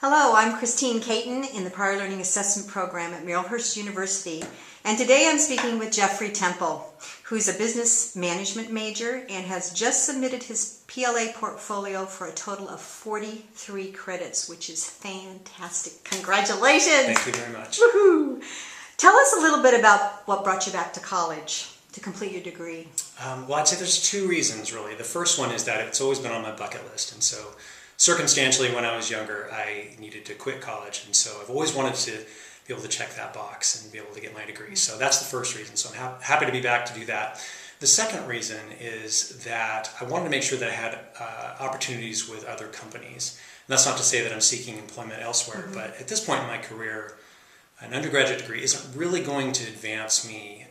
Hello, I'm Christine Caton in the Prior Learning Assessment Program at Marylhurst University, and today I'm speaking with Jeffery Temple, who's a business management major and has just submitted his PLA portfolio for a total of 43 credits, which is fantastic. Congratulations! Thank you very much. Woohoo! Tell us a little bit about what brought you back to college to complete your degree. Well, I'd say there's two reasons, really. The first one is that it's always been on my bucket list, and so circumstantially, when I was younger, I needed to quit college, and so I've always wanted to be able to check that box and be able to get my degree. So that's the first reason. So I'm happy to be back to do that. The second reason is that I wanted to make sure that I had opportunities with other companies. And that's not to say that I'm seeking employment elsewhere, but at this point in my career, an undergraduate degree isn't really going to advance me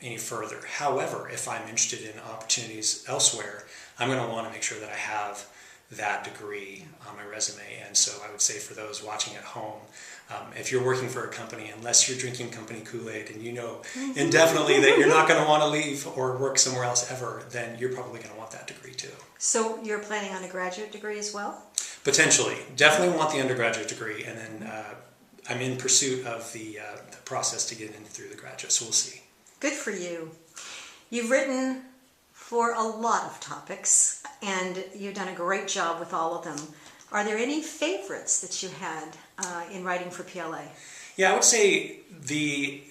any further. However, if I'm interested in opportunities elsewhere, I'm going to want to make sure that I have that degree on my resume. And so I would say for those watching at home, if you're working for a company, unless you're drinking company Kool-Aid and you know indefinitely that you're not going to want to leave or work somewhere else ever, then you're probably going to want that degree too. So you're planning on a graduate degree as well? Potentially. Definitely want the undergraduate degree, and then I'm in pursuit of the process to get in through the graduate, so we'll see. Good for you. You've written for a lot of topics, and you've done a great job with all of them. Are there any favorites that you had in writing for PLA? Yeah, I would say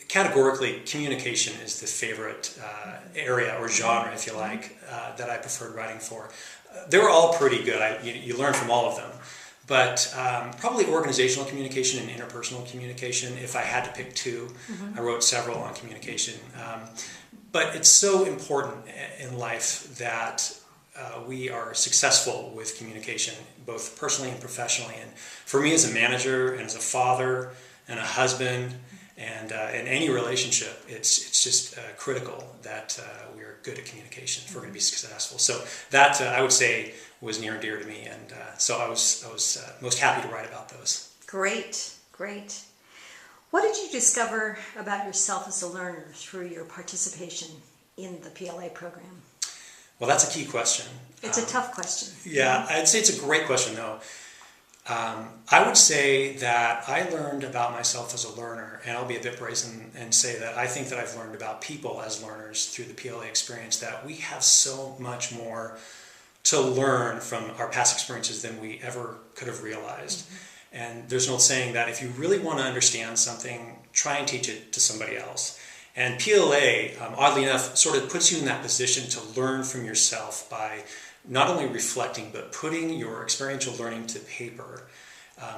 categorically, communication is the favorite area or genre, if you like, that I preferred writing for. They were all pretty good. You learn from all of them. But probably organizational communication and interpersonal communication, if I had to pick two. I wrote several on communication. But it's so important in life that we are successful with communication, both personally and professionally. And for me as a manager and as a father and a husband and in any relationship, it's just critical that we are good at communication if we're going to be successful. So that, I would say, was near and dear to me. And so I was most happy to write about those. Great, great. What did you discover about yourself as a learner through your participation in the PLA program? Well, that's a key question. It's a tough question. Yeah, I'd say it's a great question, though. I would say that I learned about myself as a learner, and I'll be a bit brazen and say that I think that I've learned about people as learners through the PLA experience, that we have so much more to learn from our past experiences than we ever could have realized. And there's an old saying that if you really want to understand something, try and teach it to somebody else. And PLA, oddly enough, sort of puts you in that position to learn from yourself by not only reflecting, but putting your experiential learning to paper.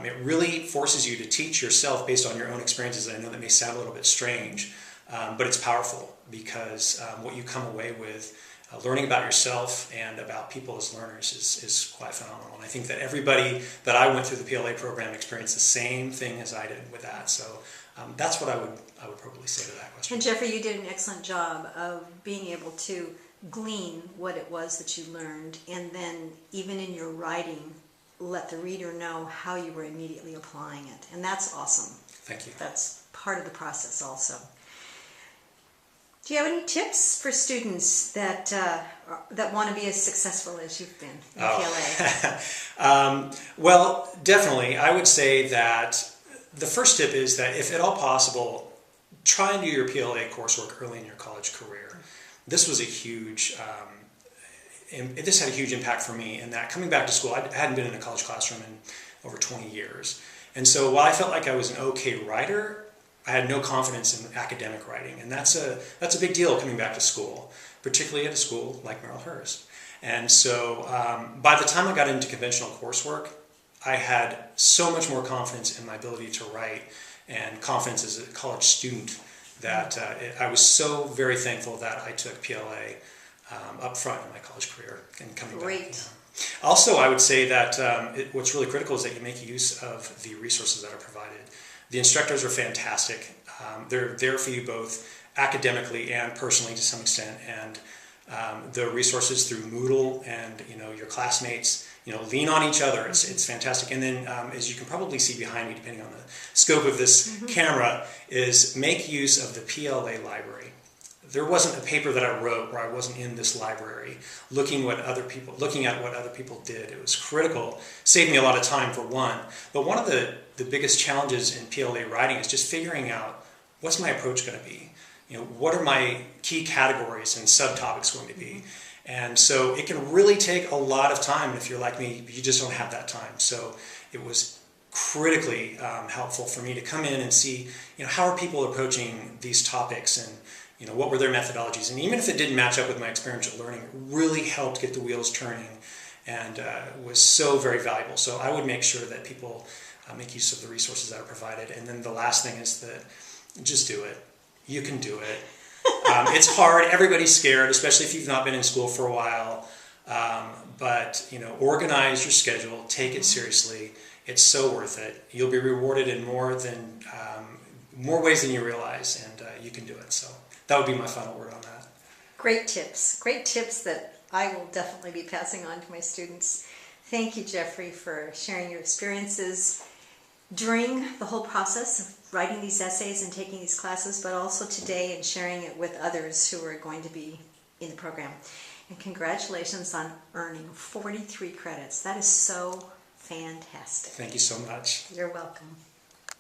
It really forces you to teach yourself based on your own experiences. I know that may sound a little bit strange, but it's powerful because what you come away with learning about yourself and about people as learners is quite phenomenal. And I think that everybody that I went through the PLA program experienced the same thing as I did with that. So that's what I would probably say to that question. And Jeffrey, you did an excellent job of being able to glean what it was that you learned, and then even in your writing, let the reader know how you were immediately applying it. And that's awesome. Thank you. That's part of the process also. Do you have any tips for students that want to be as successful as you've been in PLA? Well, definitely. I would say that the first tip is that if at all possible, try and do your PLA coursework early in your college career. This was a huge, this had a huge impact for me in that coming back to school, I hadn't been in a college classroom in over 20 years. And so while I felt like I was an okay writer, I had no confidence in academic writing, and that's a big deal coming back to school, particularly at a school like Marylhurst. And so by the time I got into conventional coursework, I had so much more confidence in my ability to write and confidence as a college student that I was so very thankful that I took PLA up front in my college career and coming back. You know. Also, I would say that what's really critical is that you make use of the resources that are provided. The instructors are fantastic. They're there for you both academically and personally to some extent, and the resources through Moodle and your classmates, lean on each other. It's fantastic. And then as you can probably see behind me, depending on the scope of this camera, is make use of the PLA library. there wasn't a paper that I wrote where I wasn't in this library looking at what other people did. It was critical, saved me a lot of time for one. But one of the biggest challenges in PLA writing is just figuring out what's my approach going to be. What are my key categories and subtopics going to be? And so it can really take a lot of time. If you're like me, you just don't have that time. So it was critically helpful for me to come in and see, how are people approaching these topics, and what were their methodologies. And even if it didn't match up with my experiential learning, it really helped get the wheels turning, and was so very valuable. So I would make sure that people make use of the resources that are provided. And then the last thing is that just do it. You can do it. It's hard. Everybody's scared, especially if you've not been in school for a while. But organize your schedule. Take it seriously. It's so worth it. You'll be rewarded in more ways than you realize, and you can do it. So that would be my final word on that. Great tips that I will definitely be passing on to my students. Thank you, Jeffrey, for sharing your experiences during the whole process of writing these essays and taking these classes, but also today and sharing it with others who are going to be in the program. And congratulations on earning 43 credits. That is so fantastic. Thank you so much. You're welcome.